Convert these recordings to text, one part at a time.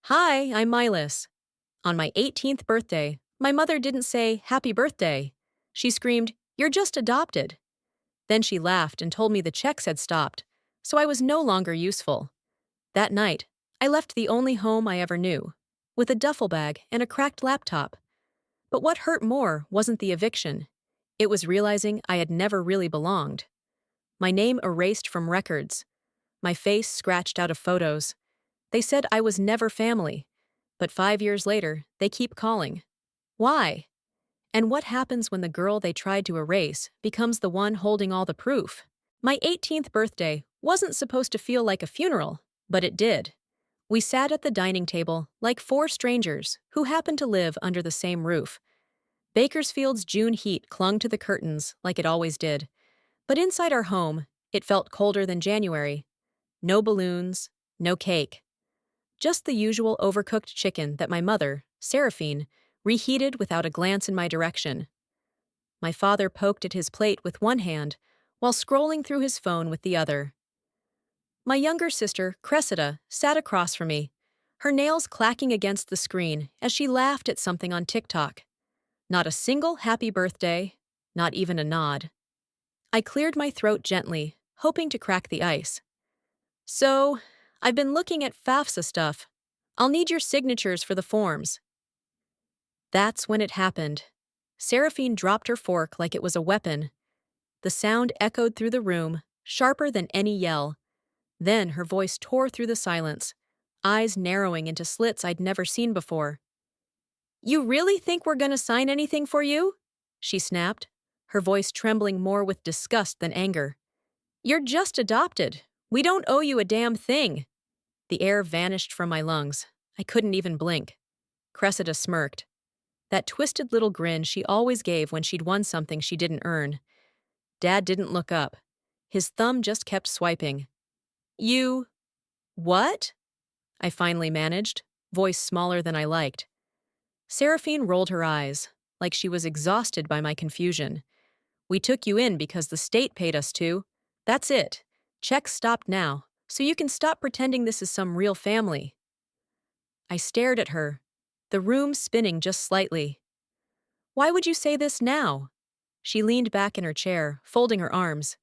Hi, I'm Maelis. On my 18th birthday, my mother didn't say, "Happy birthday." She screamed, "You're just adopted." Then she laughed and told me the checks had stopped, so I was no longer useful. That night, I left the only home I ever knew, with a duffel bag and a cracked laptop. But what hurt more wasn't the eviction. It was realizing I had never really belonged. My name erased from records, my face scratched out of photos. They said I was never family, but 5 years later, they keep calling. Why? And what happens when the girl they tried to erase becomes the one holding all the proof? My 18th birthday wasn't supposed to feel like a funeral, but it did. We sat at the dining table like four strangers who happened to live under the same roof. Bakersfield's June heat clung to the curtains like it always did, but inside our home, it felt colder than January. No balloons, no cake. Just the usual overcooked chicken that my mother, Seraphine, reheated without a glance in my direction. My father poked at his plate with one hand while scrolling through his phone with the other. My younger sister, Cressida, sat across from me, her nails clacking against the screen as she laughed at something on TikTok. Not a single happy birthday, not even a nod. I cleared my throat gently, hoping to crack the ice. So, I've been looking at FAFSA stuff. I'll need your signatures for the forms. That's when it happened. Seraphine dropped her fork like it was a weapon. The sound echoed through the room, sharper than any yell. Then her voice tore through the silence, eyes narrowing into slits I'd never seen before. "You really think we're gonna sign anything for you?" she snapped, her voice trembling more with disgust than anger. "You're just adopted. We don't owe you a damn thing." The air vanished from my lungs. I couldn't even blink. Cressida smirked. That twisted little grin she always gave when she'd won something she didn't earn. Dad didn't look up. His thumb just kept swiping. "You... what?" I finally managed, voice smaller than I liked. Seraphine rolled her eyes, like she was exhausted by my confusion. "We took you in because the state paid us to. That's it. Checks stopped now, so you can stop pretending this is some real family." I stared at her, the room spinning just slightly. "Why would you say this now?" She leaned back in her chair, folding her arms.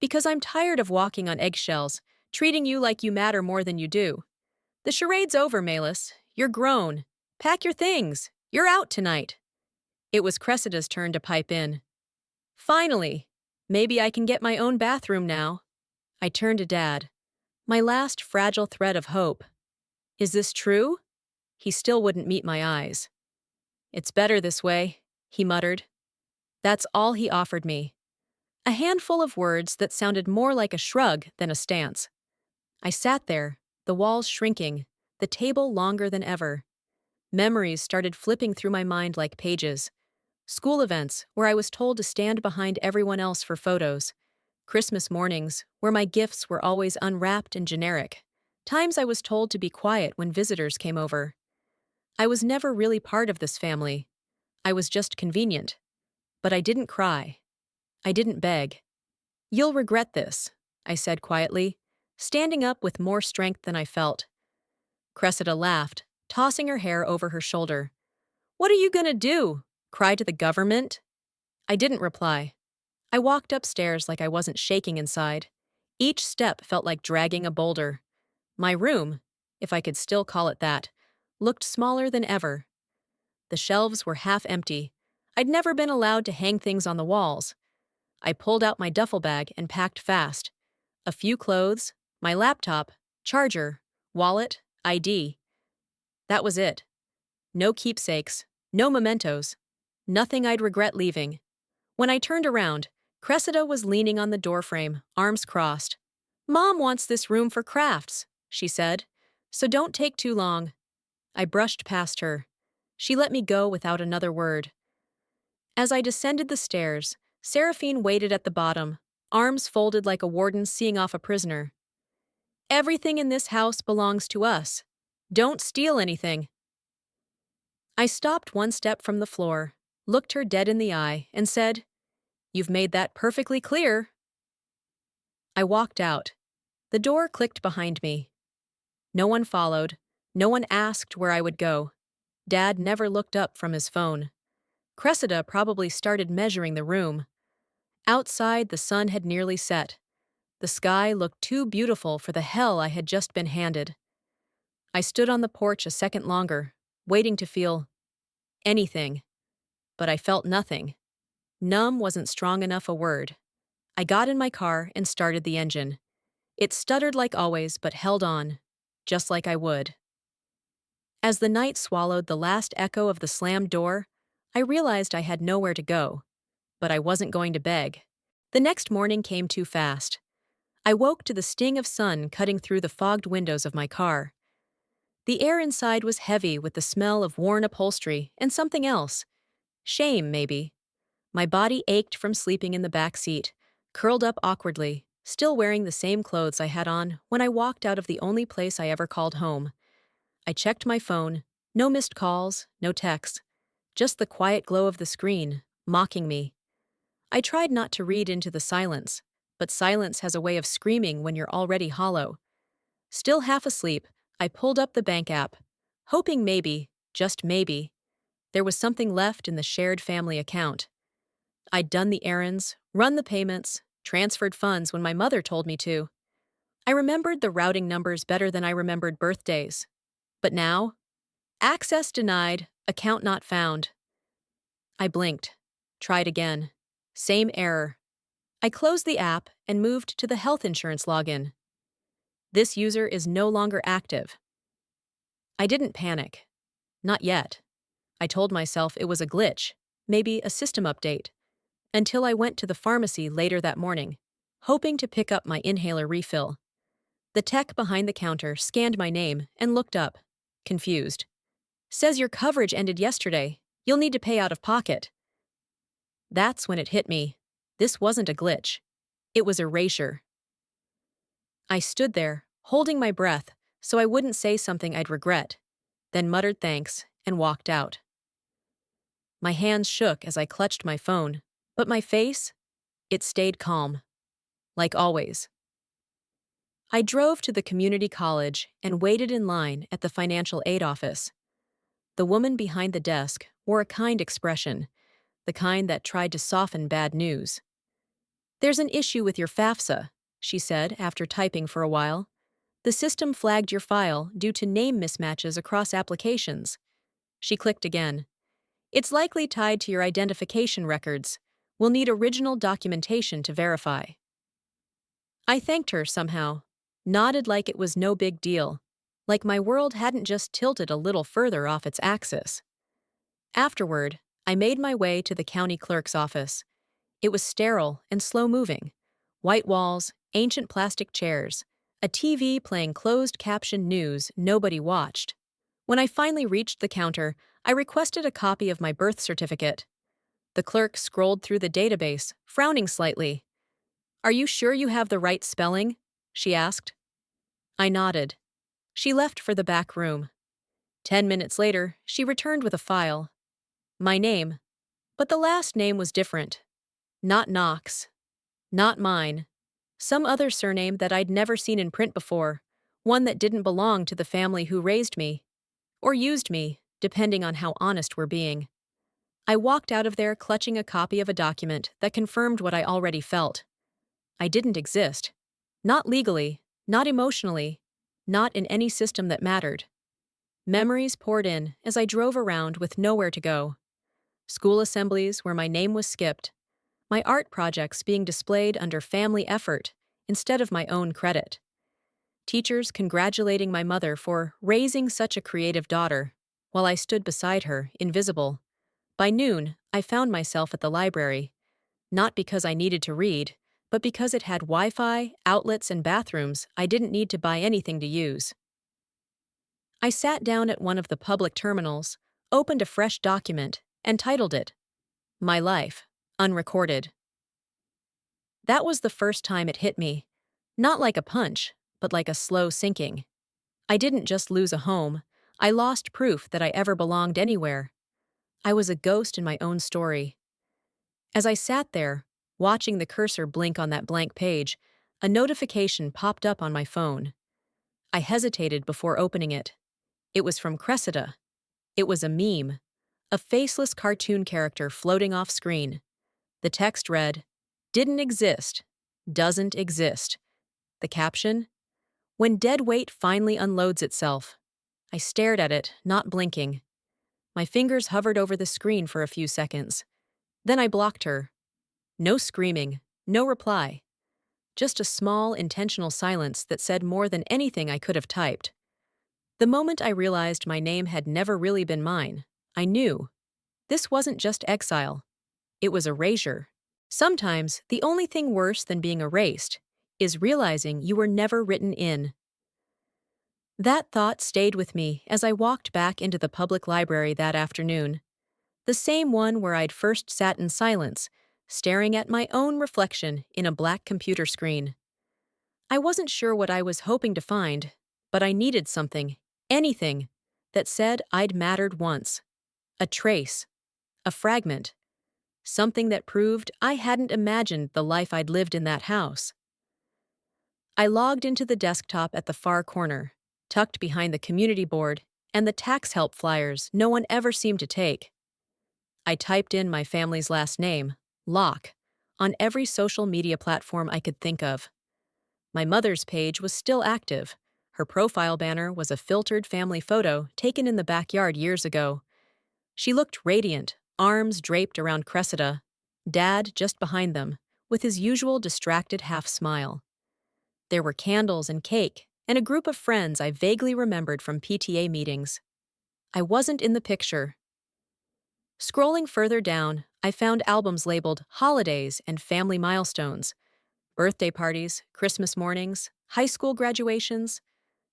"Because I'm tired of walking on eggshells, treating you like you matter more than you do. The charade's over, Maelis. You're grown. Pack your things. You're out tonight." It was Cressida's turn to pipe in. "Finally. Maybe I can get my own bathroom now." I turned to Dad. My last fragile thread of hope. "Is this true?" He still wouldn't meet my eyes. "It's better this way," he muttered. That's all he offered me. A handful of words that sounded more like a shrug than a stance. I sat there, the walls shrinking, the table longer than ever. Memories started flipping through my mind like pages. School events where I was told to stand behind everyone else for photos. Christmas mornings where my gifts were always unwrapped and generic. Times I was told to be quiet when visitors came over. I was never really part of this family. I was just convenient. But I didn't cry. I didn't beg. "You'll regret this," I said quietly, standing up with more strength than I felt. Cressida laughed, tossing her hair over her shoulder. "What are you gonna do? Cry to the government?" I didn't reply. I walked upstairs like I wasn't shaking inside. Each step felt like dragging a boulder. My room, if I could still call it that, looked smaller than ever. The shelves were half empty. I'd never been allowed to hang things on the walls. I pulled out my duffel bag and packed fast. A few clothes, my laptop, charger, wallet, ID. That was it. No keepsakes, no mementos, nothing I'd regret leaving. When I turned around, Cressida was leaning on the doorframe, arms crossed. "Mom wants this room for crafts," she said, "so don't take too long." I brushed past her. She let me go without another word. As I descended the stairs, Seraphine waited at the bottom, arms folded like a warden seeing off a prisoner. "Everything in this house belongs to us. Don't steal anything." I stopped one step from the floor, looked her dead in the eye, and said, "You've made that perfectly clear." I walked out. The door clicked behind me. No one followed, No one asked where I would go. Dad never looked up from his phone. Cressida probably started measuring the room. Outside, the sun had nearly set. The sky looked too beautiful for the hell I had just been handed. I stood on the porch a second longer, waiting to feel anything, but I felt nothing. Numb wasn't strong enough a word. I got in my car and started the engine. It stuttered like always, but held on, just like I would. As the night swallowed the last echo of the slammed door, I realized I had nowhere to go, but I wasn't going to beg. The next morning came too fast. I woke to the sting of sun cutting through the fogged windows of my car. The air inside was heavy with the smell of worn upholstery and something else. Shame, maybe. My body ached from sleeping in the back seat, curled up awkwardly, still wearing the same clothes I had on when I walked out of the only place I ever called home. I checked my phone. No missed calls, no texts. Just the quiet glow of the screen, mocking me. I tried not to read into the silence, but silence has a way of screaming when you're already hollow. Still half asleep, I pulled up the bank app, hoping maybe, just maybe, there was something left in the shared family account. I'd done the errands, run the payments, transferred funds when my mother told me to. I remembered the routing numbers better than I remembered birthdays. But now, access denied, account not found. I blinked, tried again. Same error. I closed the app and moved to the health insurance login. This user is no longer active. I didn't panic. Not yet. I told myself it was a glitch, maybe a system update, until I went to the pharmacy later that morning, hoping to pick up my inhaler refill. The tech behind the counter scanned my name and looked up, confused. Says your coverage ended yesterday. You'll need to pay out of pocket. That's when it hit me. This wasn't a glitch. It was erasure. I stood there, holding my breath, so I wouldn't say something I'd regret, then muttered thanks and walked out. My hands shook as I clutched my phone, but my face, it stayed calm. Like always. I drove to the community college and waited in line at the financial aid office. The woman behind the desk wore a kind expression, the kind that tried to soften bad news. There's an issue with your FAFSA, she said after typing for a while. The system flagged your file due to name mismatches across applications. She clicked again. It's likely tied to your identification records. We'll need original documentation to verify. I thanked her somehow, nodded like it was no big deal, like my world hadn't just tilted a little further off its axis. Afterward, I made my way to the county clerk's office. It was sterile and slow-moving. White walls, ancient plastic chairs, a TV playing closed-caption news nobody watched. When I finally reached the counter, I requested a copy of my birth certificate. The clerk scrolled through the database, frowning slightly. "Are you sure you have the right spelling?" she asked. I nodded. She left for the back room. 10 minutes later, she returned with a file. My name. But the last name was different. Not Knox. Not mine. Some other surname that I'd never seen in print before, one that didn't belong to the family who raised me. Or used me, depending on how honest we're being. I walked out of there clutching a copy of a document that confirmed what I already felt. I didn't exist. Not legally, not emotionally, not in any system that mattered. Memories poured in as I drove around with nowhere to go. School assemblies where my name was skipped. My art projects being displayed under family effort instead of my own credit. Teachers congratulating my mother for raising such a creative daughter, while I stood beside her, invisible. By noon, I found myself at the library, not because I needed to read, but because it had Wi-Fi, outlets, and bathrooms I didn't need to buy anything to use. I sat down at one of the public terminals, opened a fresh document, and titled it, My Life, Unrecorded. That was the first time it hit me, not like a punch, but like a slow sinking. I didn't just lose a home, I lost proof that I ever belonged anywhere. I was a ghost in my own story. As I sat there, watching the cursor blink on that blank page, a notification popped up on my phone. I hesitated before opening it. It was from Cressida. It was a meme, a faceless cartoon character floating off screen. The text read, "Didn't exist. Doesn't exist." The caption, "When dead weight finally unloads itself." I stared at it, not blinking. My fingers hovered over the screen for a few seconds. Then I blocked her. No screaming, no reply. Just a small, intentional silence that said more than anything I could have typed. The moment I realized my name had never really been mine, I knew. This wasn't just exile. It was erasure. Sometimes, the only thing worse than being erased is realizing you were never written in. That thought stayed with me as I walked back into the public library that afternoon. The same one where I'd first sat in silence, staring at my own reflection in a black computer screen. I wasn't sure what I was hoping to find, but I needed something, anything, that said I'd mattered once. A trace, a fragment, something that proved I hadn't imagined the life I'd lived in that house. I logged into the desktop at the far corner, tucked behind the community board and the tax help flyers no one ever seemed to take. I typed in my family's last name, Locke, on every social media platform I could think of. My mother's page was still active. Her profile banner was a filtered family photo taken in the backyard years ago. She looked radiant, arms draped around Cressida, Dad just behind them, with his usual distracted half-smile. There were candles and cake, and a group of friends I vaguely remembered from PTA meetings. I wasn't in the picture. Scrolling further down, I found albums labeled Holidays and Family Milestones. Birthday parties, Christmas mornings, high school graduations.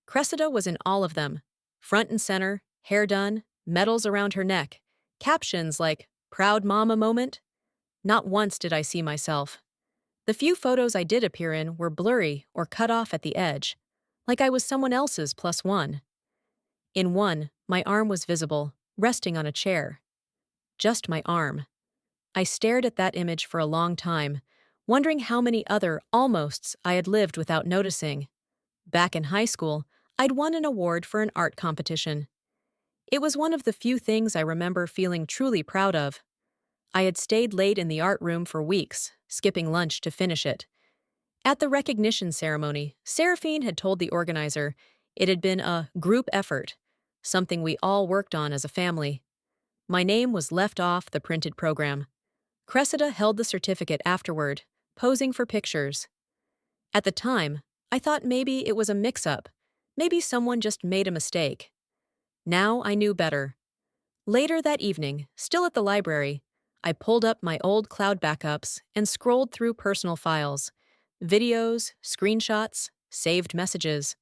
Cressida was in all of them. Front and center, hair done, medals around her neck, captions like, "Proud Mama Moment." Not once did I see myself. The few photos I did appear in were blurry or cut off at the edge, like I was someone else's plus one. In one, my arm was visible, resting on a chair. Just my arm. I stared at that image for a long time, wondering how many other almosts I had lived without noticing. Back in high school, I'd won an award for an art competition. It was one of the few things I remember feeling truly proud of. I had stayed late in the art room for weeks, skipping lunch to finish it. At the recognition ceremony, Seraphine had told the organizer it had been a group effort, something we all worked on as a family. My name was left off the printed program. Cressida held the certificate afterward, posing for pictures. At the time, I thought maybe it was a mix-up. Maybe someone just made a mistake. Now I knew better. Later that evening, still at the library, I pulled up my old cloud backups and scrolled through personal files, videos, screenshots, saved messages.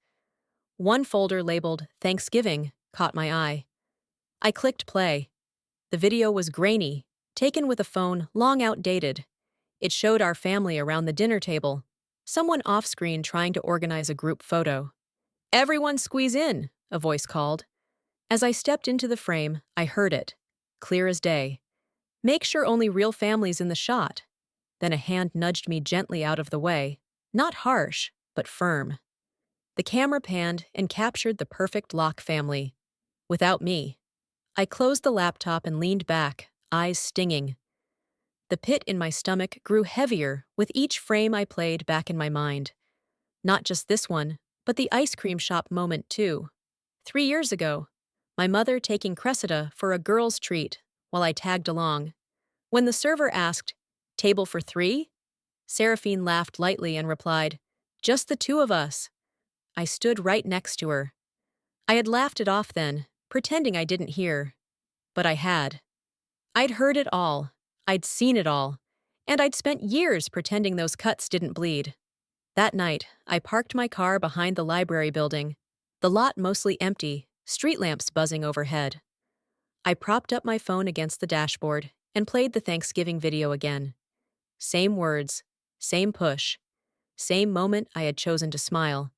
One folder labeled Thanksgiving caught my eye. I clicked play. The video was grainy, taken with a phone long outdated. It showed our family around the dinner table, someone off-screen trying to organize a group photo. "Everyone squeeze in," a voice called. As I stepped into the frame, I heard it, clear as day. "Make sure only real family's in the shot." Then a hand nudged me gently out of the way, not harsh, but firm. The camera panned and captured the perfect Locke family. Without me. I closed the laptop and leaned back, eyes stinging. The pit in my stomach grew heavier with each frame I played back in my mind. Not just this one, but the ice cream shop moment too. 3 years ago, my mother taking Cressida for a girl's treat while I tagged along. When the server asked, "Table for 3?" Seraphine laughed lightly and replied, "Just the two of us." I stood right next to her. I had laughed it off then, pretending I didn't hear. But I had. I'd heard it all. I'd seen it all. And I'd spent years pretending those cuts didn't bleed. That night, I parked my car behind the library building, the lot mostly empty, street lamps buzzing overhead. I propped up my phone against the dashboard and played the Thanksgiving video again. Same words, same push, same moment I had chosen to smile,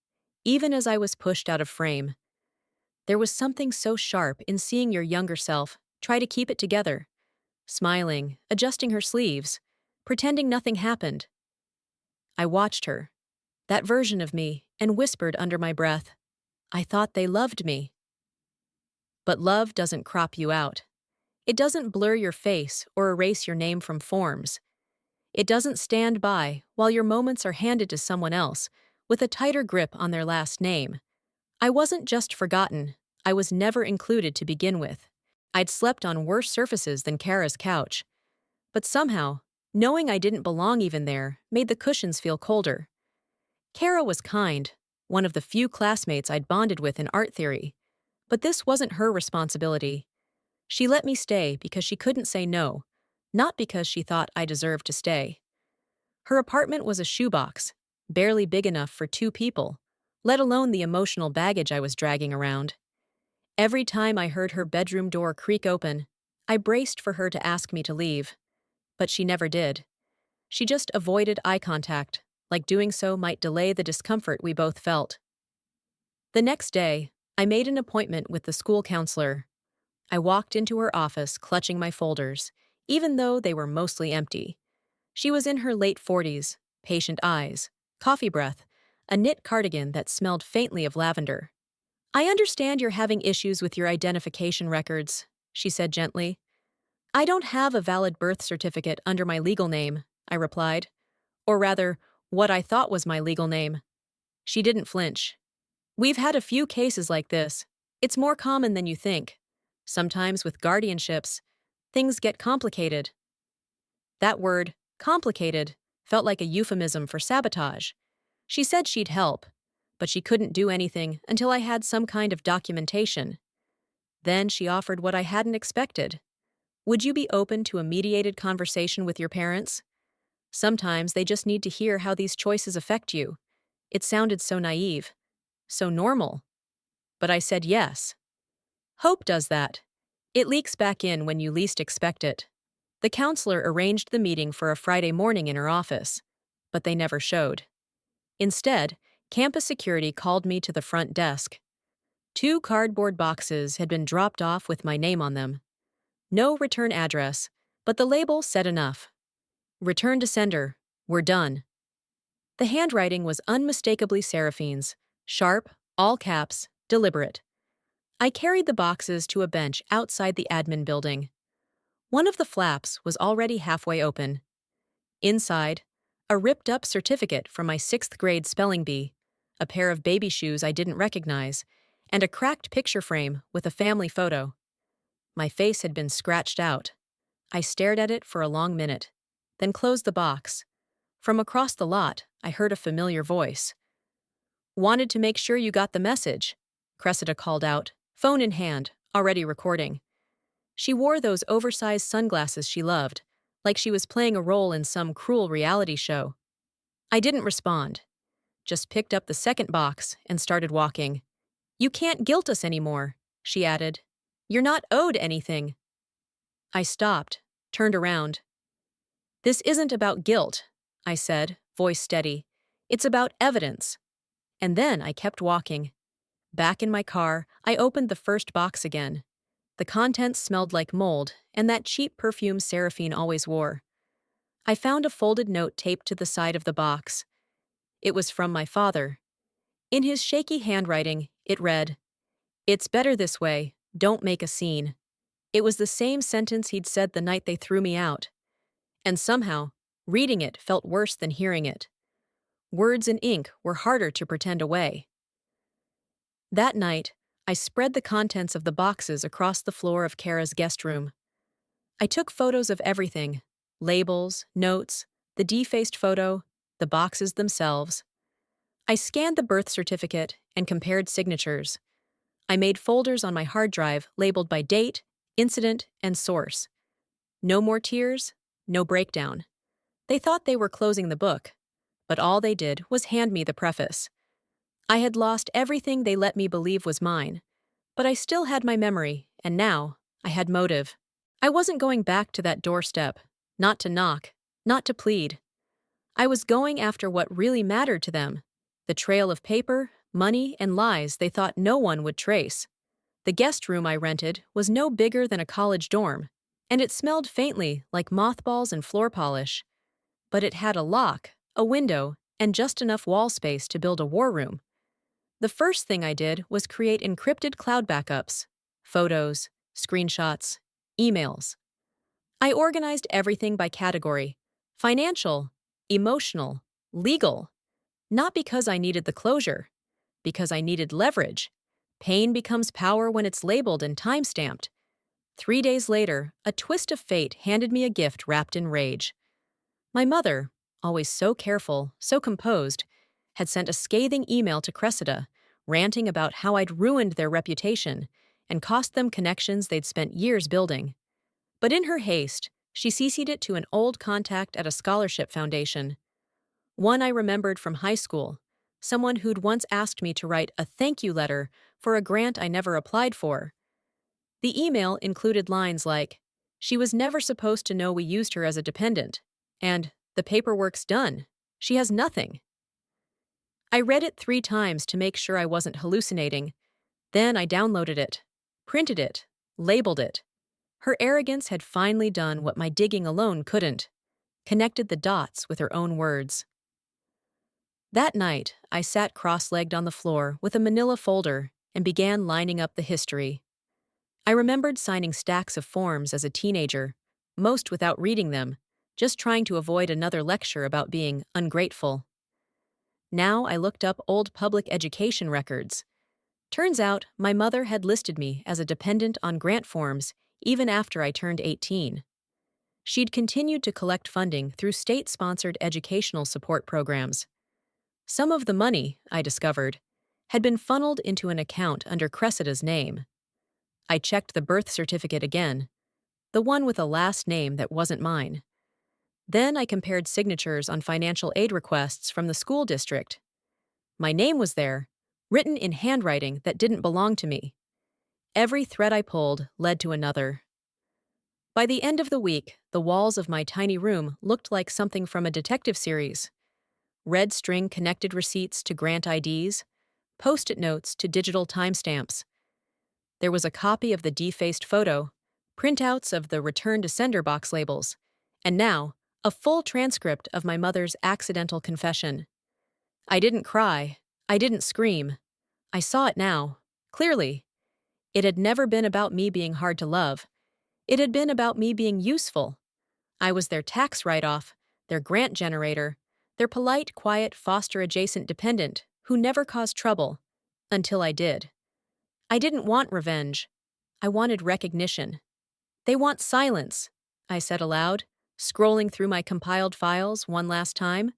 even as I was pushed out of frame. There was something so sharp in seeing your younger self try to keep it together, smiling, adjusting her sleeves, pretending nothing happened. I watched her, that version of me, and whispered under my breath, "I thought they loved me." But love doesn't crop you out. It doesn't blur your face or erase your name from forms. It doesn't stand by while your moments are handed to someone else with a tighter grip on their last name. I wasn't just forgotten, I was never included to begin with. I'd slept on worse surfaces than Kara's couch. But somehow, knowing I didn't belong even there made the cushions feel colder. Kara was kind, one of the few classmates I'd bonded with in art theory. But this wasn't her responsibility. She let me stay because she couldn't say no, not because she thought I deserved to stay. Her apartment was a shoebox, barely big enough for two people, let alone the emotional baggage I was dragging around. Every time I heard her bedroom door creak open, I braced for her to ask me to leave. But she never did. She just avoided eye contact, like doing so might delay the discomfort we both felt. The next day, I made an appointment with the school counselor. I walked into her office clutching my folders, even though they were mostly empty. She was in her late 40s, patient eyes, coffee breath, a knit cardigan that smelled faintly of lavender. "I understand you're having issues with your identification records," she said gently. "I don't have a valid birth certificate under my legal name," I replied. Or rather, what I thought was my legal name. She didn't flinch. "We've had a few cases like this. It's more common than you think. Sometimes with guardianships, things get complicated." That word, complicated, felt like a euphemism for sabotage. She said she'd help, but she couldn't do anything until I had some kind of documentation. Then she offered what I hadn't expected. "Would you be open to a mediated conversation with your parents? Sometimes they just need to hear how these choices affect you." It sounded so naive, so normal. But I said yes. Hope does that. It leaks back in when you least expect it. The counselor arranged the meeting for a Friday morning in her office, but they never showed. Instead, campus security called me to the front desk. Two cardboard boxes had been dropped off with my name on them. No return address, but the label said enough. "Return to sender. We're done." The handwriting was unmistakably Seraphine's, sharp, all caps, deliberate. I carried the boxes to a bench outside the admin building. One of the flaps was already halfway open. Inside, a ripped-up certificate from my 6th grade spelling bee, a pair of baby shoes I didn't recognize, and a cracked picture frame with a family photo. My face had been scratched out. I stared at it for a long minute, then closed the box. From across the lot, I heard a familiar voice. "Wanted to make sure you got the message," Cressida called out, phone in hand, already recording. She wore those oversized sunglasses she loved, like she was playing a role in some cruel reality show. I didn't respond, just picked up the second box and started walking. "You can't guilt us anymore," she added. "You're not owed anything." I stopped, turned around. "This isn't about guilt," I said, voice steady. "It's about evidence." And then I kept walking. Back in my car, I opened the first box again. The contents smelled like mold and that cheap perfume Seraphine always wore. I found a folded note taped to the side of the box. It was from my father. In his shaky handwriting, it read, "It's better this way, don't make a scene." It was the same sentence he'd said the night they threw me out. And somehow, reading it felt worse than hearing it. Words in ink were harder to pretend away. That night, I spread the contents of the boxes across the floor of Kara's guest room. I took photos of everything: labels, notes, the defaced photo, the boxes themselves. I scanned the birth certificate and compared signatures. I made folders on my hard drive labeled by date, incident, and source. No more tears, no breakdown. They thought they were closing the book, but all they did was hand me the preface. I had lost everything they let me believe was mine, but I still had my memory, and now I had motive. I wasn't going back to that doorstep, not to knock, not to plead. I was going after what really mattered to them, the trail of paper, money, and lies they thought no one would trace. The guest room I rented was no bigger than a college dorm, and it smelled faintly like mothballs and floor polish. But it had a lock, a window, and just enough wall space to build a war room. The first thing I did was create encrypted cloud backups, photos, screenshots, emails. I organized everything by category: financial, emotional, legal. Not because I needed the closure, because I needed leverage. Pain becomes power when it's labeled and time-stamped. 3 days later, a twist of fate handed me a gift wrapped in rage. My mother, always so careful, so composed, had sent a scathing email to Cressida, ranting about how I'd ruined their reputation and cost them connections they'd spent years building. But in her haste, she CC'd it to an old contact at a scholarship foundation. One I remembered from high school, someone who'd once asked me to write a thank you letter for a grant I never applied for. The email included lines like, "She was never supposed to know we used her as a dependent," and "The paperwork's done. She has nothing." I read it 3 times to make sure I wasn't hallucinating. Then I downloaded it, printed it, labeled it. Her arrogance had finally done what my digging alone couldn't: connected the dots with her own words. That night, I sat cross-legged on the floor with a manila folder and began lining up the history. I remembered signing stacks of forms as a teenager, most without reading them, just trying to avoid another lecture about being ungrateful. Now I looked up old public education records. Turns out my mother had listed me as a dependent on grant forms even after I turned 18. She'd continued to collect funding through state-sponsored educational support programs. Some of the money, I discovered, had been funneled into an account under Cressida's name. I checked the birth certificate again, the one with a last name that wasn't mine. Then I compared signatures on financial aid requests from the school district. My name was there, written in handwriting that didn't belong to me. Every thread I pulled led to another. By the end of the week, the walls of my tiny room looked like something from a detective series. Red string connected receipts to grant IDs, post-it notes to digital timestamps. There was a copy of the defaced photo, printouts of the return to sender box labels, and now, a full transcript of my mother's accidental confession. I didn't cry. I didn't scream. I saw it now, clearly. It had never been about me being hard to love. It had been about me being useful. I was their tax write-off, their grant generator, their polite, quiet, foster-adjacent dependent who never caused trouble, until I did. I didn't want revenge. I wanted recognition. "They want silence," I said aloud, scrolling through my compiled files one last time.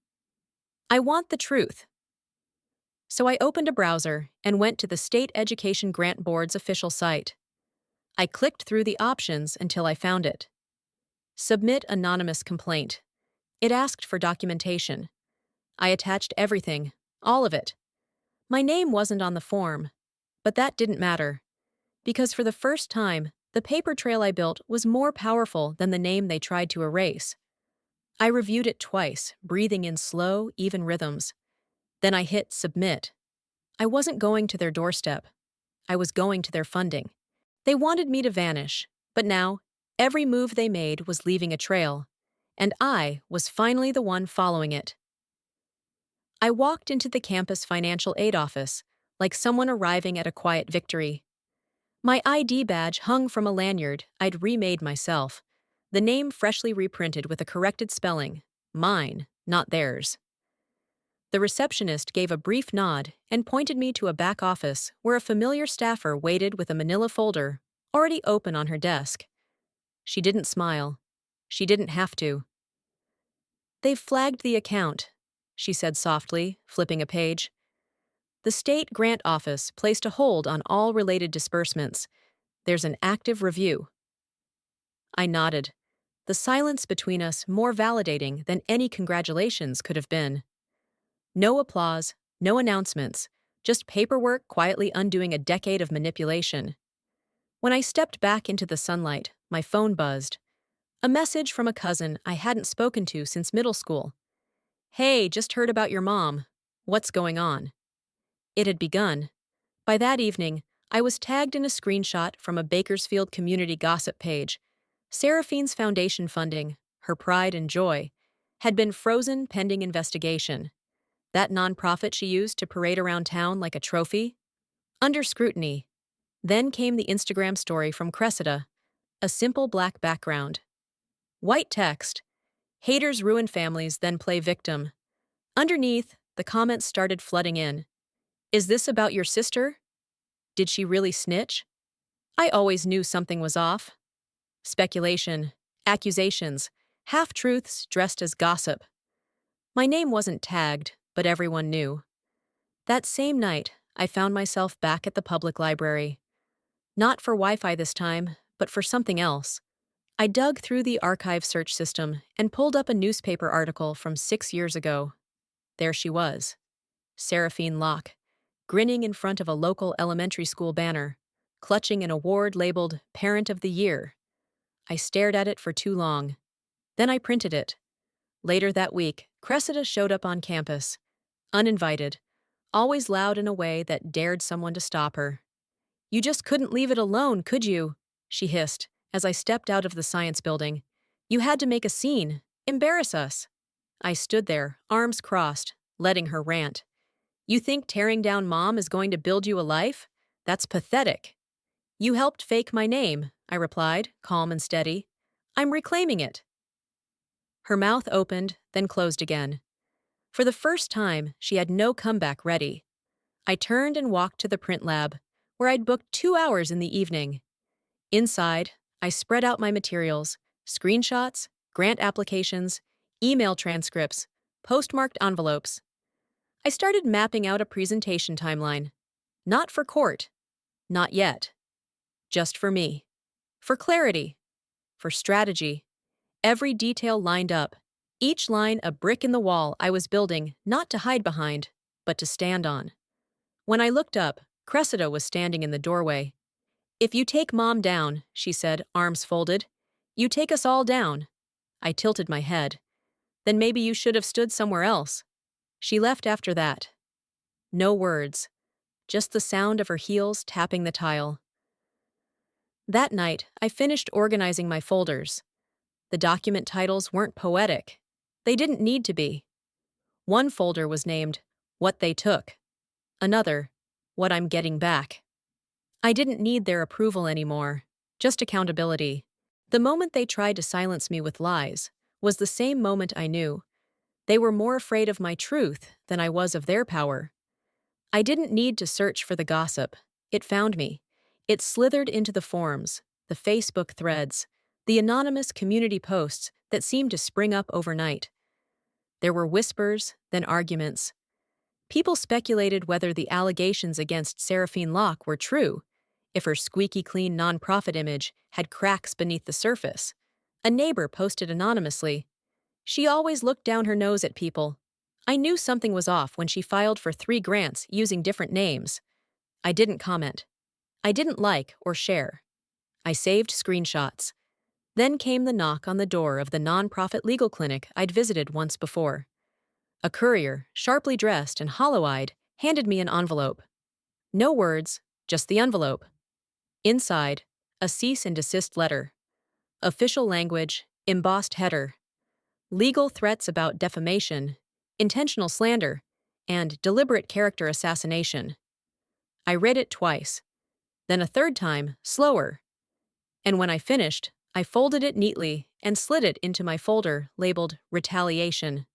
"I want the truth." So I opened a browser and went to the State Education Grant Board's official site. I clicked through the options until I found it. Submit anonymous complaint. It asked for documentation. I attached everything, all of it. My name wasn't on the form, but that didn't matter, because for the first time, the paper trail I built was more powerful than the name they tried to erase. I reviewed it twice, breathing in slow, even rhythms. Then I hit submit. I wasn't going to their doorstep. I was going to their funding. They wanted me to vanish, but now, every move they made was leaving a trail, and I was finally the one following it. I walked into the campus financial aid office, like someone arriving at a quiet victory. My ID badge hung from a lanyard I'd remade myself, the name freshly reprinted with a corrected spelling, mine, not theirs. The receptionist gave a brief nod and pointed me to a back office where a familiar staffer waited with a manila folder, already open on her desk. She didn't smile. She didn't have to. "They've flagged the account," she said softly, flipping a page. "The state grant office placed a hold on all related disbursements. There's an active review." I nodded, the silence between us more validating than any congratulations could have been. No applause, no announcements, just paperwork quietly undoing a decade of manipulation. When I stepped back into the sunlight, my phone buzzed. A message from a cousin I hadn't spoken to since middle school. "Hey, just heard about your mom. What's going on?" It had begun. By that evening, I was tagged in a screenshot from a Bakersfield community gossip page. Seraphine's foundation funding, her pride and joy, had been frozen pending investigation. That nonprofit she used to parade around town like a trophy? Under scrutiny. Then came the Instagram story from Cressida, a simple black background. White text, haters ruin families, then play victim. Underneath, the comments started flooding in. Is this about your sister? Did she really snitch? I always knew something was off. Speculation, accusations, half-truths dressed as gossip. My name wasn't tagged, but everyone knew. That same night, I found myself back at the public library. Not for Wi-Fi this time, but for something else. I dug through the archive search system and pulled up a newspaper article from 6 years ago. There she was, Seraphine Locke, grinning in front of a local elementary school banner, clutching an award labeled Parent of the Year. I stared at it for too long. Then I printed it. Later that week, Cressida showed up on campus, uninvited, always loud in a way that dared someone to stop her. You just couldn't leave it alone, could you? She hissed as I stepped out of the science building. You had to make a scene, embarrass us. I stood there, arms crossed, letting her rant. You think tearing down Mom is going to build you a life? That's pathetic. You helped fake my name, I replied, calm and steady. I'm reclaiming it. Her mouth opened, then closed again. For the first time, she had no comeback ready. I turned and walked to the print lab, where I'd booked 2 hours in the evening. Inside, I spread out my materials, screenshots, grant applications, email transcripts, postmarked envelopes. I started mapping out a presentation timeline. Not for court. Not yet. Just for me. For clarity. For strategy. Every detail lined up. Each line a brick in the wall I was building, not to hide behind, but to stand on. When I looked up, Cressida was standing in the doorway. If you take Mom down, she said, arms folded, you take us all down. I tilted my head. Then maybe you should have stood somewhere else. She left after that. No words. Just the sound of her heels tapping the tile. That night, I finished organizing my folders. The document titles weren't poetic. They didn't need to be. One folder was named, What They Took. Another, What I'm Getting Back. I didn't need their approval anymore, just accountability. The moment they tried to silence me with lies was the same moment I knew. They were more afraid of my truth than I was of their power. I didn't need to search for the gossip. It found me. It slithered into the forums, the Facebook threads, the anonymous community posts that seemed to spring up overnight. There were whispers, then arguments. People speculated whether the allegations against Seraphine Locke were true, if her squeaky clean nonprofit image had cracks beneath the surface. A neighbor posted anonymously. She always looked down her nose at people. I knew something was off when she filed for 3 grants using different names. I didn't comment. I didn't like or share. I saved screenshots. Then came the knock on the door of the nonprofit legal clinic I'd visited once before. A courier, sharply dressed and hollow-eyed, handed me an envelope. No words, just the envelope. Inside, a cease and desist letter. Official language, embossed header. Legal threats about defamation, intentional slander, and deliberate character assassination. I read it twice. Then a third time, slower. And when I finished, I folded it neatly and slid it into my folder labeled Retaliation.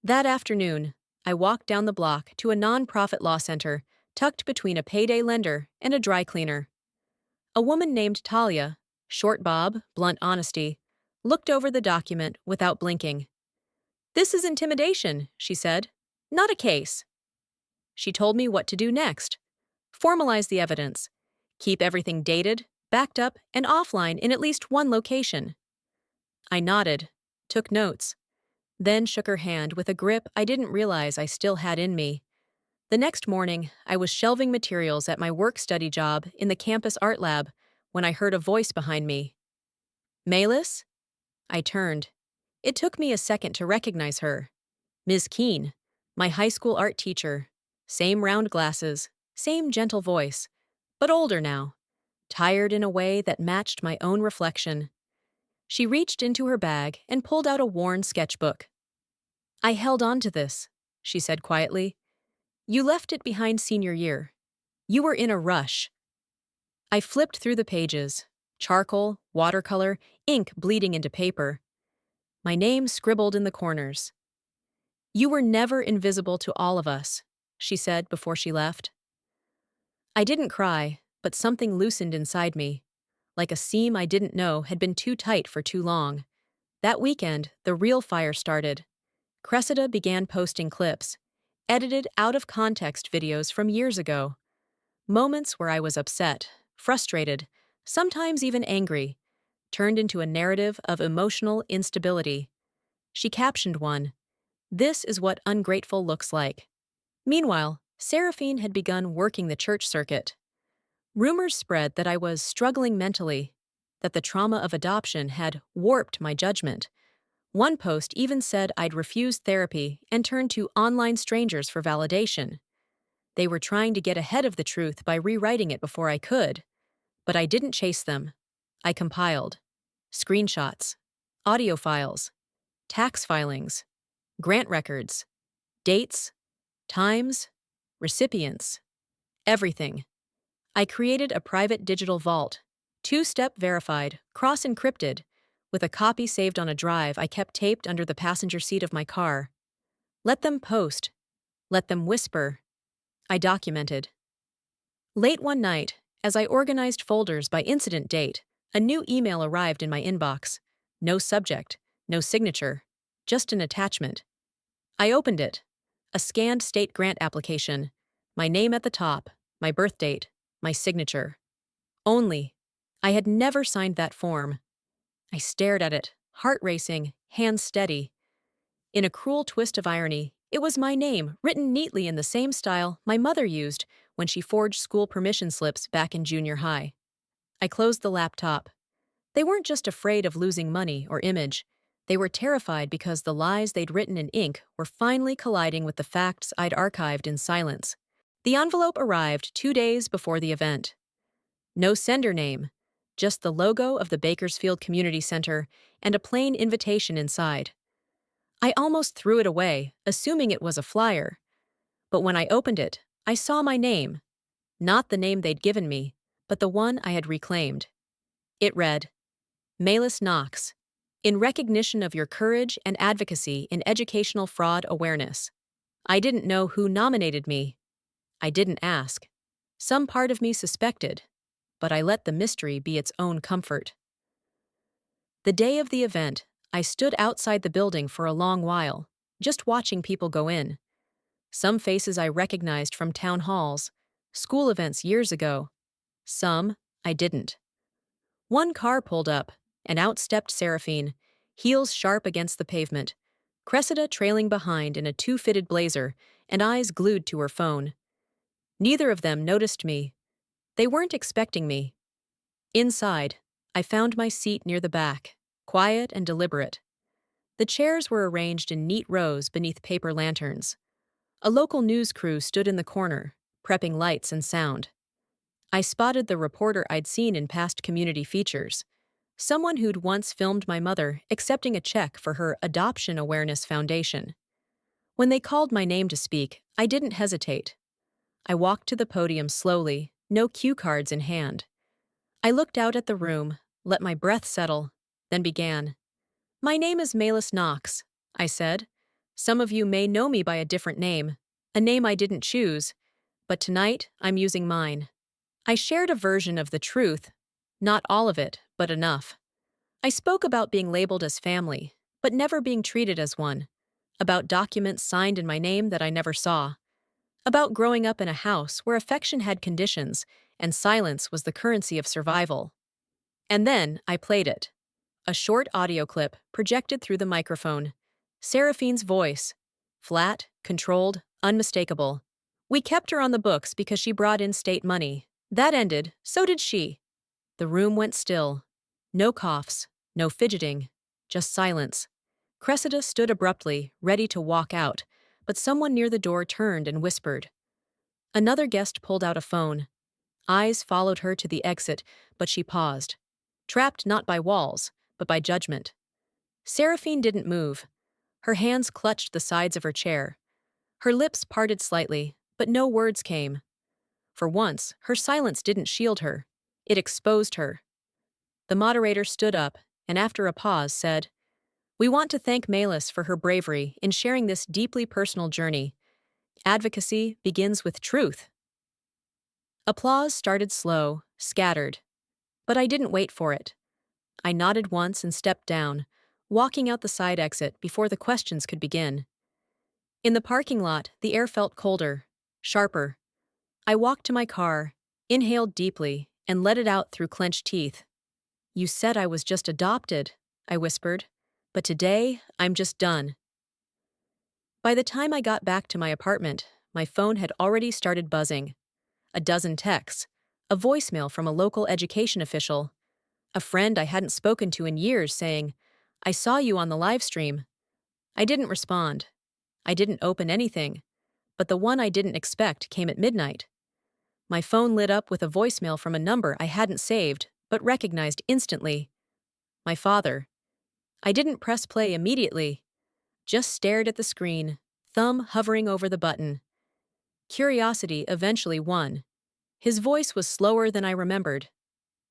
That afternoon, I walked down the block to a nonprofit law center tucked between a payday lender and a dry cleaner. A woman named Talia, short bob, blunt honesty, looked over the document without blinking. This is intimidation, she said. Not a case. She told me what to do next. Formalize the evidence. Keep everything dated, backed up, and offline in at least one location. I nodded, took notes, then shook her hand with a grip I didn't realize I still had in me. The next morning, I was shelving materials at my work-study job in the campus art lab when I heard a voice behind me. Maelis? I turned. It took me a second to recognize her. Ms. Keene, my high school art teacher. Same round glasses, same gentle voice, but older now, tired in a way that matched my own reflection. She reached into her bag and pulled out a worn sketchbook. I held on to this, she said quietly. You left it behind senior year. You were in a rush. I flipped through the pages. Charcoal, watercolor, ink bleeding into paper. My name scribbled in the corners. "You were never invisible to all of us," she said before she left. I didn't cry, but something loosened inside me, like a seam I didn't know had been too tight for too long. That weekend, the real fire started. Cressida began posting clips, edited out-of-context videos from years ago. Moments where I was upset, frustrated, sometimes even angry, turned into a narrative of emotional instability. She captioned one, "This is what ungrateful looks like." Meanwhile, Seraphine had begun working the church circuit. Rumors spread that I was struggling mentally, that the trauma of adoption had warped my judgment. One post even said I'd refused therapy and turned to online strangers for validation. They were trying to get ahead of the truth by rewriting it before I could. But I didn't chase them. I compiled screenshots, audio files, tax filings, grant records, dates, times, recipients, everything. I created a private digital vault, two-step verified, cross-encrypted, with a copy saved on a drive I kept taped under the passenger seat of my car. Let them post. Let them whisper. I documented. Late one night, as I organized folders by incident date, a new email arrived in my inbox. No subject, no signature, just an attachment. I opened it. A scanned state grant application. My name at the top, my birth date, my signature. Only. I had never signed that form. I stared at it, heart racing, hands steady. In a cruel twist of irony, it was my name, written neatly in the same style my mother used when she forged school permission slips back in junior high. I closed the laptop. They weren't just afraid of losing money or image. They were terrified because the lies they'd written in ink were finally colliding with the facts I'd archived in silence. The envelope arrived 2 days before the event. No sender name, just the logo of the Bakersfield Community Center and a plain invitation inside. I almost threw it away, assuming it was a flyer. But when I opened it, I saw my name. Not the name they'd given me, but the one I had reclaimed. It read, Maelis Knox, in recognition of your courage and advocacy in educational fraud awareness. I didn't know who nominated me. I didn't ask. Some part of me suspected, but I let the mystery be its own comfort. The day of the event, I stood outside the building for a long while, just watching people go in. Some faces I recognized from town halls, school events years ago. Some I didn't. One car pulled up, and out stepped Seraphine, heels sharp against the pavement, Cressida trailing behind in a two-fitted blazer and eyes glued to her phone. Neither of them noticed me. They weren't expecting me. Inside, I found my seat near the back, quiet and deliberate. The chairs were arranged in neat rows beneath paper lanterns. A local news crew stood in the corner, prepping lights and sound. I spotted the reporter I'd seen in past community features, someone who'd once filmed my mother accepting a check for her Adoption Awareness Foundation. When they called my name to speak, I didn't hesitate. I walked to the podium slowly, no cue cards in hand. I looked out at the room, let my breath settle, then began. My name is Maelis Knox, I said. Some of you may know me by a different name, a name I didn't choose, but tonight I'm using mine. I shared a version of the truth, not all of it, but enough. I spoke about being labeled as family, but never being treated as one, about documents signed in my name that I never saw, about growing up in a house where affection had conditions and silence was the currency of survival. And then I played it. A short audio clip projected through the microphone. Seraphine's voice. Flat, controlled, unmistakable. We kept her on the books because she brought in state money. That ended, so did she. The room went still. No coughs, no fidgeting, just silence. Cressida stood abruptly, ready to walk out, but someone near the door turned and whispered. Another guest pulled out a phone. Eyes followed her to the exit, but she paused. Trapped not by walls, but by judgment. Seraphine didn't move. Her hands clutched the sides of her chair. Her lips parted slightly, but no words came. For once, her silence didn't shield her. It exposed her. The moderator stood up and, after a pause, said, "We want to thank Maelis for her bravery in sharing this deeply personal journey. Advocacy begins with truth." Applause started slow, scattered, but I didn't wait for it. I nodded once and stepped down, walking out the side exit before the questions could begin. In the parking lot, the air felt colder, sharper. I walked to my car, inhaled deeply, and let it out through clenched teeth. "You said I was just adopted," I whispered, "but today I'm just done." By the time I got back to my apartment, my phone had already started buzzing. A dozen texts, a voicemail from a local education official, a friend I hadn't spoken to in years saying, "I saw you on the live stream." I didn't respond. I didn't open anything, but the one I didn't expect came at midnight. My phone lit up with a voicemail from a number I hadn't saved, but recognized instantly. My father. I didn't press play immediately, just stared at the screen, thumb hovering over the button. Curiosity eventually won. His voice was slower than I remembered.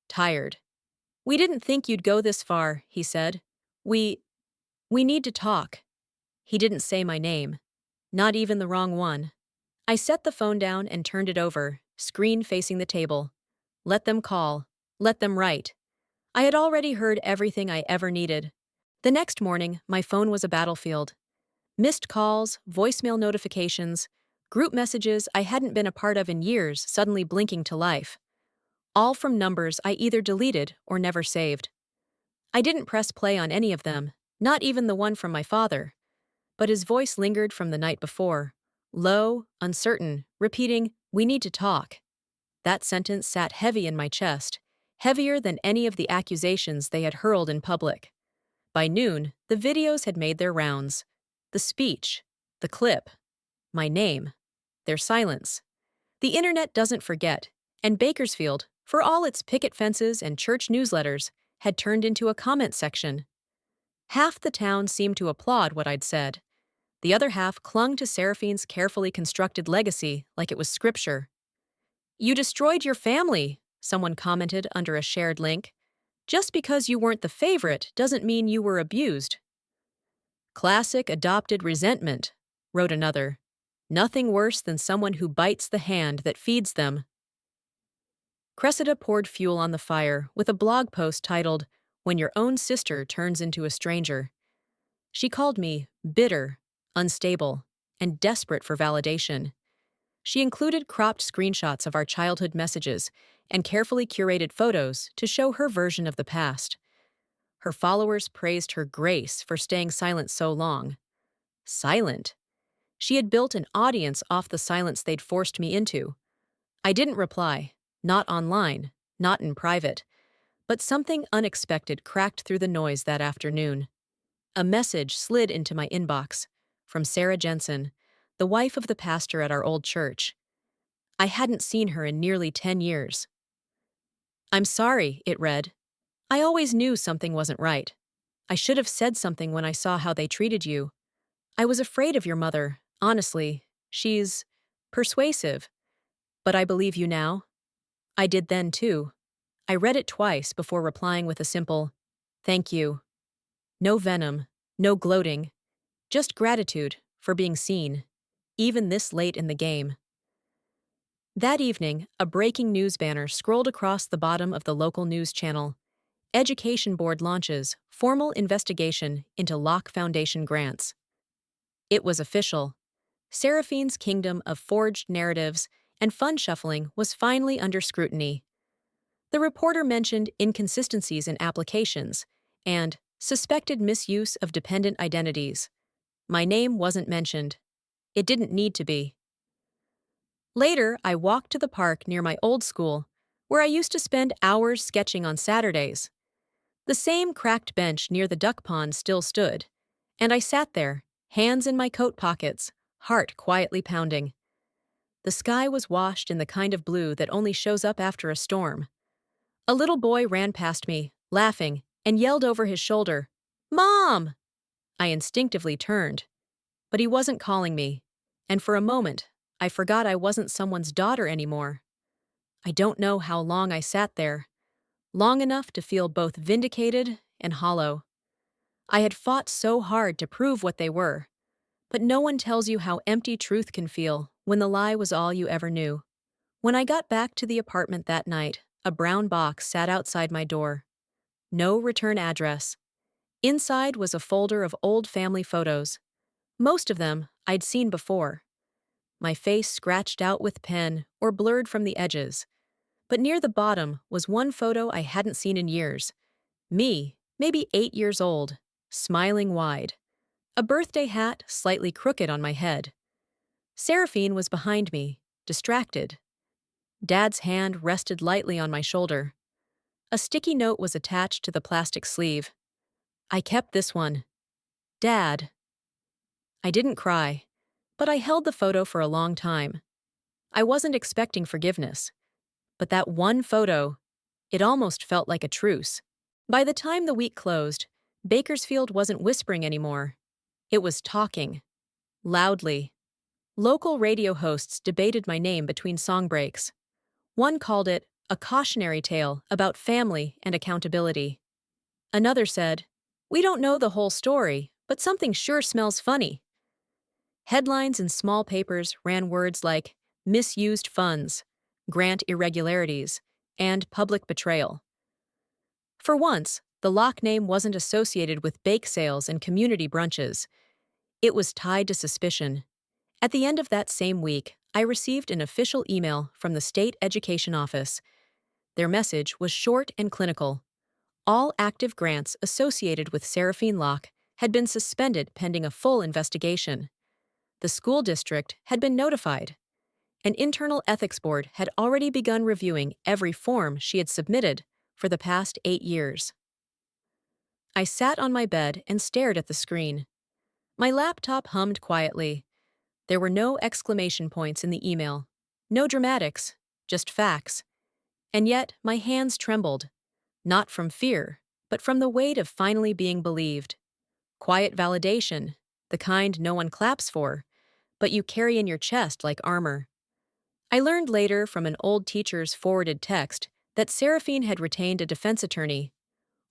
Tired. "We didn't think you'd go this far," he said. We need to talk." He didn't say my name. Not even the wrong one. I set the phone down and turned it over, screen facing the table. Let them call. Let them write. I had already heard everything I ever needed. The next morning, my phone was a battlefield. Missed calls, voicemail notifications, group messages I hadn't been a part of in years suddenly blinking to life. All from numbers I either deleted or never saved. I didn't press play on any of them, not even the one from my father. But his voice lingered from the night before, low, uncertain, repeating, "We need to talk." That sentence sat heavy in my chest, heavier than any of the accusations they had hurled in public. By noon, the videos had made their rounds. The speech, the clip, my name, their silence. The internet doesn't forget, and Bakersfield, for all its picket fences and church newsletters, had turned into a comment section. Half the town seemed to applaud what I'd said. The other half clung to Seraphine's carefully constructed legacy like it was scripture. "You destroyed your family," someone commented under a shared link. "Just because you weren't the favorite doesn't mean you were abused." "Classic adopted resentment," wrote another. "Nothing worse than someone who bites the hand that feeds them." Cressida poured fuel on the fire with a blog post titled, "When Your Own Sister Turns into a Stranger." She called me bitter, unstable, and desperate for validation. She included cropped screenshots of our childhood messages and carefully curated photos to show her version of the past. Her followers praised her grace for staying silent so long. Silent? She had built an audience off the silence they'd forced me into. I didn't reply, not online, not in private, but something unexpected cracked through the noise that afternoon. A message slid into my inbox from Sarah Jensen, the wife of the pastor at our old church. I hadn't seen her in nearly 10 years. "I'm sorry," it read. "I always knew something wasn't right. I should have said something when I saw how they treated you. I was afraid of your mother, honestly. She's persuasive. But I believe you now." I did then, too. I read it twice before replying with a simple, "Thank you." No venom, no gloating, just gratitude for being seen, even this late in the game. That evening, a breaking news banner scrolled across the bottom of the local news channel. Education Board launches formal investigation into Locke Foundation grants. It was official. Seraphine's kingdom of forged narratives and fund shuffling was finally under scrutiny. The reporter mentioned inconsistencies in applications and suspected misuse of dependent identities. My name wasn't mentioned. It didn't need to be. Later, I walked to the park near my old school, where I used to spend hours sketching on Saturdays. The same cracked bench near the duck pond still stood, and I sat there, hands in my coat pockets, heart quietly pounding. The sky was washed in the kind of blue that only shows up after a storm. A little boy ran past me, laughing, and yelled over his shoulder, "Mom!" I instinctively turned, but he wasn't calling me, and for a moment, I forgot I wasn't someone's daughter anymore. I don't know how long I sat there, long enough to feel both vindicated and hollow. I had fought so hard to prove what they were, but no one tells you how empty truth can feel when the lie was all you ever knew. When I got back to the apartment that night, a brown box sat outside my door. No return address. Inside was a folder of old family photos. Most of them I'd seen before. My face scratched out with pen or blurred from the edges. But near the bottom was one photo I hadn't seen in years. Me, maybe 8 years old, smiling wide. A birthday hat slightly crooked on my head. Seraphine was behind me, distracted. Dad's hand rested lightly on my shoulder. A sticky note was attached to the plastic sleeve. I kept this one. Dad. I didn't cry, but I held the photo for a long time. I wasn't expecting forgiveness. But that one photo, it almost felt like a truce. By the time the week closed, Bakersfield wasn't whispering anymore. It was talking. Loudly. Local radio hosts debated my name between song breaks. One called it a cautionary tale about family and accountability. Another said, "We don't know the whole story, but something sure smells funny." Headlines in small papers ran words like misused funds, grant irregularities, and public betrayal. For once, the lock name wasn't associated with bake sales and community brunches. It was tied to suspicion. At the end of that same week, I received an official email from the state education office. Their message was short and clinical. All active grants associated with Seraphine Locke had been suspended pending a full investigation. The school district had been notified. An internal ethics board had already begun reviewing every form she had submitted for the past 8 years. I sat on my bed and stared at the screen. My laptop hummed quietly. There were no exclamation points in the email, no dramatics, just facts. And yet my hands trembled, not from fear, but from the weight of finally being believed. Quiet validation, the kind no one claps for, but you carry in your chest like armor. I learned later from an old teacher's forwarded text that Seraphine had retained a defense attorney,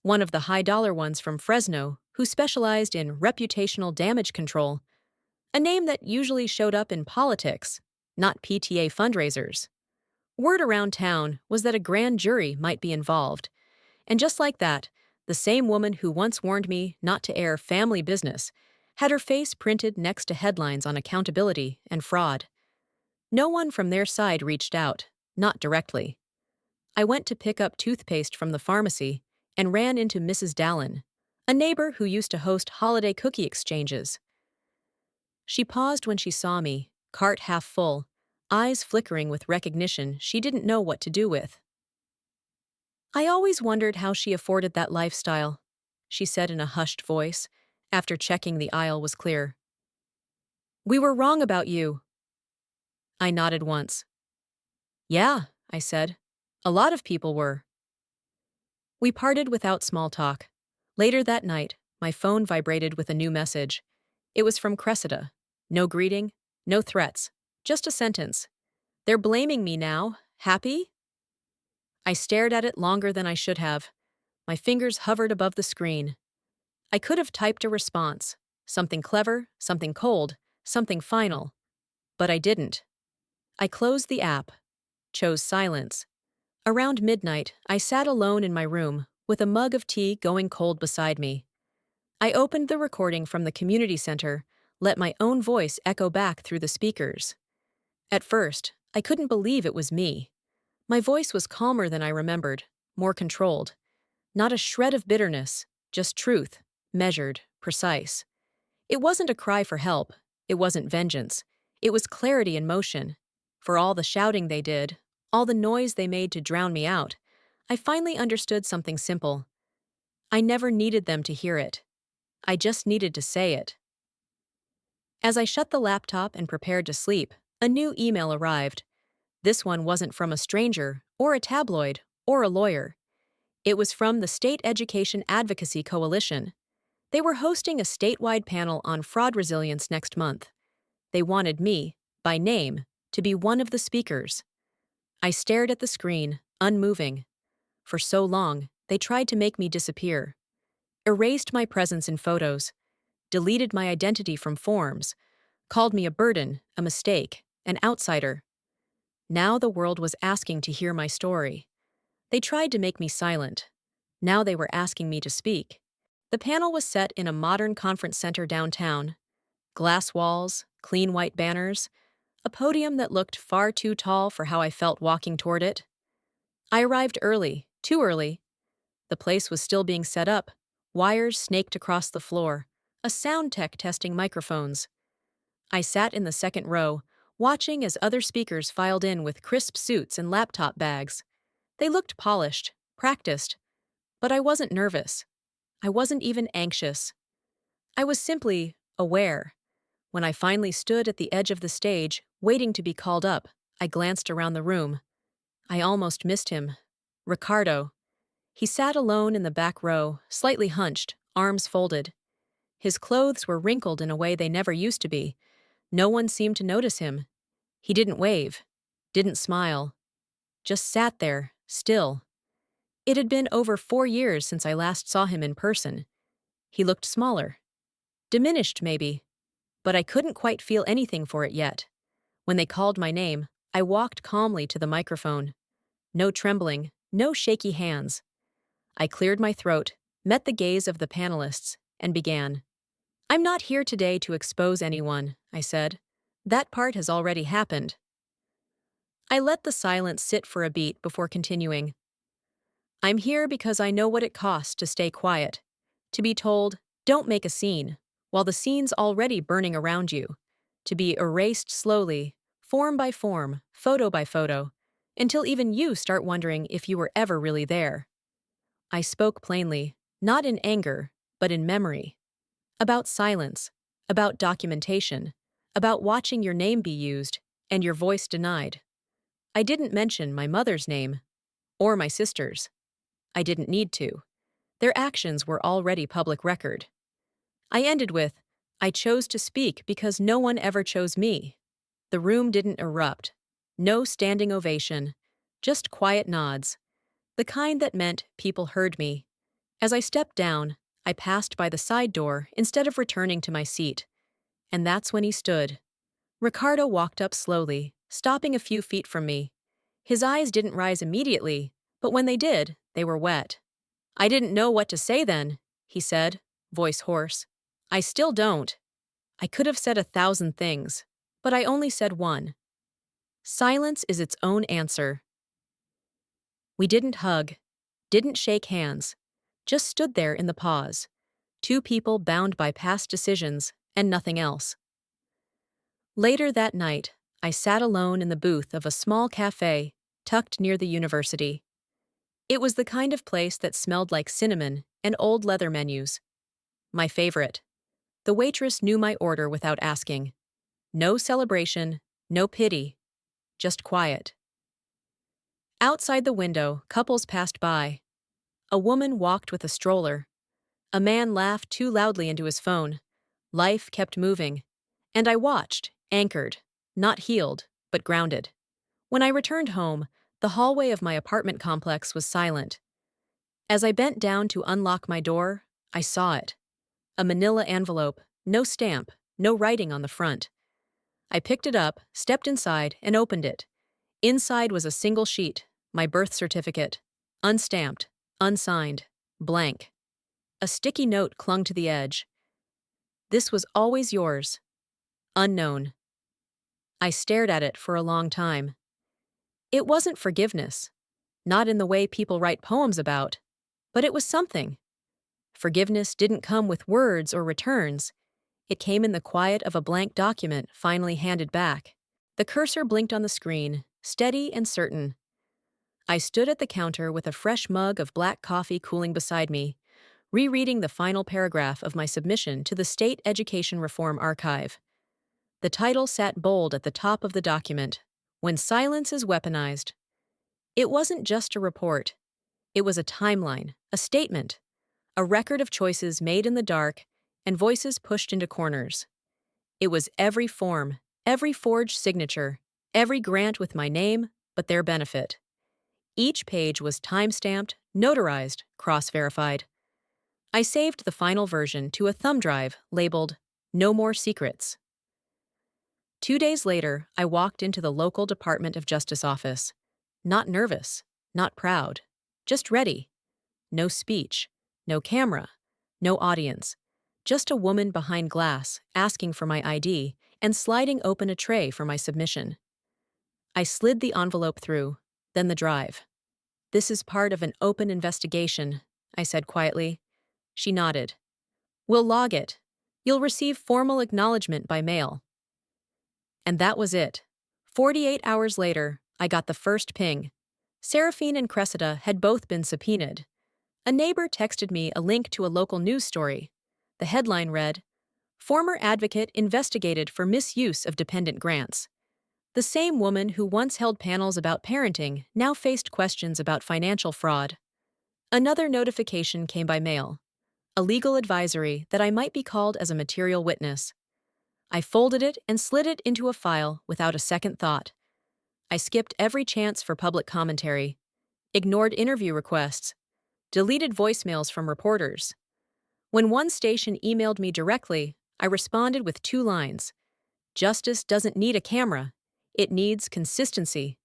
one of the high-dollar ones from Fresno, who specialized in reputational damage control, a name that usually showed up in politics, not PTA fundraisers. Word around town was that a grand jury might be involved, and just like that, the same woman who once warned me not to air family business had her face printed next to headlines on accountability and fraud. No one from their side reached out, not directly. I went to pick up toothpaste from the pharmacy and ran into Mrs. Dallin, a neighbor who used to host holiday cookie exchanges. She paused when she saw me, cart half full, eyes flickering with recognition she didn't know what to do with. "I always wondered how she afforded that lifestyle," she said in a hushed voice, after checking the aisle was clear. "We were wrong about you." I nodded once. "Yeah," I said. "A lot of people were." We parted without small talk. Later that night, my phone vibrated with a new message. It was from Cressida. No greeting, no threats, just a sentence. "They're blaming me now. Happy?" I stared at it longer than I should have. My fingers hovered above the screen. I could have typed a response. Something clever, something cold, something final. But I didn't. I closed the app, chose silence. Around midnight, I sat alone in my room, with a mug of tea going cold beside me. I opened the recording from the community center, let my own voice echo back through the speakers. At first, I couldn't believe it was me. My voice was calmer than I remembered, more controlled. Not a shred of bitterness, just truth, measured, precise. It wasn't a cry for help. It wasn't vengeance. It was clarity in motion. For all the shouting they did, all the noise they made to drown me out, I finally understood something simple. I never needed them to hear it. I just needed to say it. As I shut the laptop and prepared to sleep, a new email arrived. This one wasn't from a stranger, or a tabloid, or a lawyer. It was from the State Education Advocacy Coalition. They were hosting a statewide panel on fraud resilience next month. They wanted me, by name, to be one of the speakers. I stared at the screen, unmoving. For so long, they tried to make me disappear. Erased my presence in photos, deleted my identity from forms, called me a burden, a mistake, an outsider. Now the world was asking to hear my story. They tried to make me silent. Now they were asking me to speak. The panel was set in a modern conference center downtown. Glass walls, clean white banners, a podium that looked far too tall for how I felt walking toward it. I arrived early, too early. The place was still being set up, wires snaked across the floor, a sound tech testing microphones. I sat in the second row, watching as other speakers filed in with crisp suits and laptop bags. They looked polished, practiced, but I wasn't nervous. I wasn't even anxious. I was simply aware. When I finally stood at the edge of the stage, waiting to be called up, I glanced around the room. I almost missed him. Ricardo. He sat alone in the back row, slightly hunched, arms folded. His clothes were wrinkled in a way they never used to be. No one seemed to notice him. He didn't wave, didn't smile, just sat there, still. It had been over 4 years since I last saw him in person. He looked smaller. Diminished, maybe. But I couldn't quite feel anything for it yet. When they called my name, I walked calmly to the microphone. No trembling, no shaky hands. I cleared my throat, met the gaze of the panelists, and began. "I'm not here today to expose anyone," I said. "That part has already happened." I let the silence sit for a beat before continuing. "I'm here because I know what it costs to stay quiet, to be told, 'Don't make a scene,' while the scene's already burning around you, to be erased slowly, form by form, photo by photo, until even you start wondering if you were ever really there." I spoke plainly, not in anger, but in memory. About silence, about documentation, about watching your name be used and your voice denied. I didn't mention my mother's name, or my sister's. I didn't need to. Their actions were already public record. I ended with, "I chose to speak because no one ever chose me." The room didn't erupt. No standing ovation. Just quiet nods. The kind that meant people heard me. As I stepped down, I passed by the side door instead of returning to my seat. And that's when he stood. Ricardo walked up slowly, stopping a few feet from me. His eyes didn't rise immediately, but when they did, they were wet. "I didn't know what to say then," he said, voice hoarse. "I still don't." I could have said 1,000 things, but I only said one. Silence is its own answer. We didn't hug, didn't shake hands, just stood there in the pause. Two people bound by past decisions and nothing else. Later that night, I sat alone in the booth of a small cafe tucked near the university. It was the kind of place that smelled like cinnamon and old leather menus. My favorite. The waitress knew my order without asking. No celebration, no pity, just quiet. Outside the window, couples passed by. A woman walked with a stroller. A man laughed too loudly into his phone. Life kept moving. And I watched, anchored, not healed, but grounded. When I returned home, the hallway of my apartment complex was silent. As I bent down to unlock my door, I saw it. A manila envelope, no stamp, no writing on the front. I picked it up, stepped inside, and opened it. Inside was a single sheet, my birth certificate. Unstamped, unsigned, blank. A sticky note clung to the edge. "This was always yours. Unknown." I stared at it for a long time. It wasn't forgiveness, not in the way people write poems about, but it was something. Forgiveness didn't come with words or returns. It came in the quiet of a blank document finally handed back. The cursor blinked on the screen, steady and certain. I stood at the counter with a fresh mug of black coffee cooling beside me, rereading the final paragraph of my submission to the State Education Reform Archive. The title sat bold at the top of the document, "When Silence is Weaponized." It wasn't just a report. It was a timeline, a statement, a record of choices made in the dark and voices pushed into corners. It was every form, every forged signature, every grant with my name, but their benefit. Each page was time-stamped, notarized, cross-verified. I saved the final version to a thumb drive labeled "No More Secrets." 2 days later, I walked into the local Department of Justice office. Not nervous, not proud, just ready. No speech, no camera, no audience. Just a woman behind glass asking for my ID and sliding open a tray for my submission. I slid the envelope through, then the drive. "This is part of an open investigation," I said quietly. She nodded. "We'll log it. You'll receive formal acknowledgement by mail." And that was it. 48 hours later, I got the first ping. Seraphine and Cressida had both been subpoenaed. A neighbor texted me a link to a local news story. The headline read, "Former advocate investigated for misuse of dependent grants." The same woman who once held panels about parenting now faced questions about financial fraud. Another notification came by mail. A legal advisory that I might be called as a material witness. I folded it and slid it into a file without a second thought. I skipped every chance for public commentary, ignored interview requests, deleted voicemails from reporters. When one station emailed me directly, I responded with 2 lines. "Justice doesn't need a camera. It needs consistency."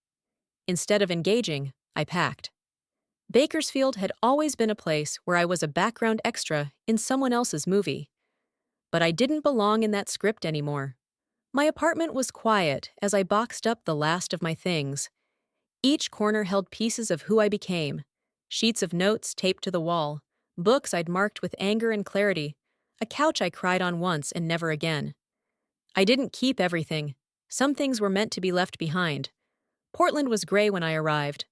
Instead of engaging, I packed. Bakersfield had always been a place where I was a background extra in someone else's movie. But I didn't belong in that script anymore. My apartment was quiet as I boxed up the last of my things. Each corner held pieces of who I became, sheets of notes taped to the wall, books I'd marked with anger and clarity, a couch I cried on once and never again. I didn't keep everything. Some things were meant to be left behind. Portland was gray when I arrived.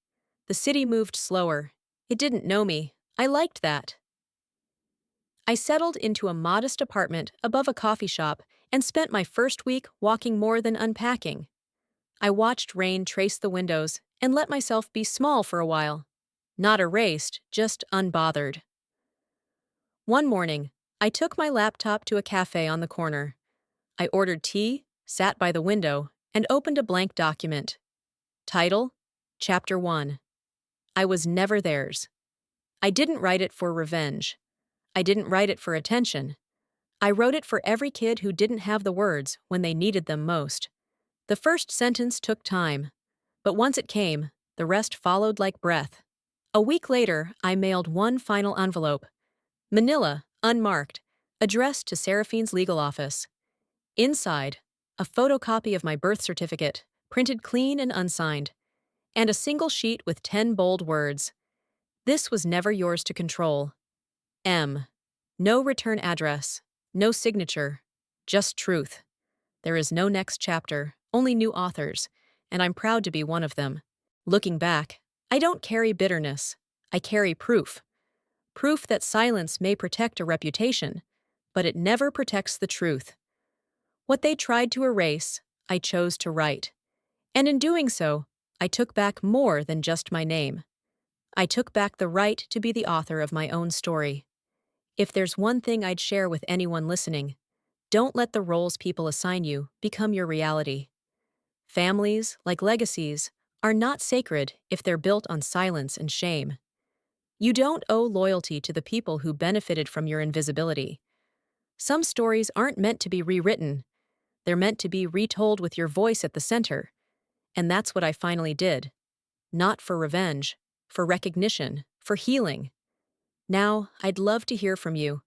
The city moved slower. It didn't know me. I liked that. I settled into a modest apartment above a coffee shop and spent my first week walking more than unpacking. I watched rain trace the windows and let myself be small for a while. Not erased, just unbothered. One morning, I took my laptop to a cafe on the corner. I ordered tea, sat by the window, and opened a blank document. Title: Chapter 1. I was never theirs. I didn't write it for revenge. I didn't write it for attention. I wrote it for every kid who didn't have the words when they needed them most. The first sentence took time, but once it came, the rest followed like breath. A week later, I mailed one final envelope. Manila, unmarked, addressed to Seraphine's legal office. Inside, a photocopy of my birth certificate, printed clean and unsigned, and a single sheet with 10 bold words. "This was never yours to control. M. No return address, no signature, just truth. There is no next chapter, only new authors, and I'm proud to be one of them." Looking back, I don't carry bitterness. I carry proof. Proof that silence may protect a reputation, but it never protects the truth. What they tried to erase, I chose to write. And in doing so, I took back more than just my name. I took back the right to be the author of my own story. If there's one thing I'd share with anyone listening, don't let the roles people assign you become your reality. Families, like legacies, are not sacred if they're built on silence and shame. You don't owe loyalty to the people who benefited from your invisibility. Some stories aren't meant to be rewritten. They're meant to be retold with your voice at the center. And that's what I finally did. Not for revenge, for recognition, for healing. Now, I'd love to hear from you.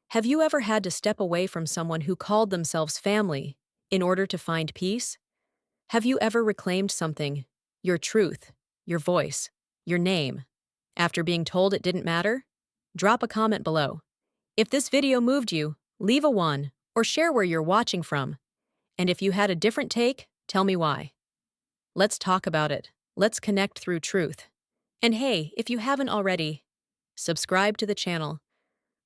Have you ever had to step away from someone who called themselves family in order to find peace? Have you ever reclaimed something, your truth, your voice, your name, after being told it didn't matter? Drop a comment below. If this video moved you, leave a 1 or share where you're watching from. And if you had a different take, tell me why. Let's talk about it. Let's connect through truth. And hey, if you haven't already, subscribe to the channel.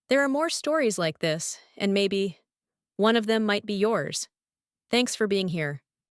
There are more stories like this, and maybe one of them might be yours. Thanks for being here.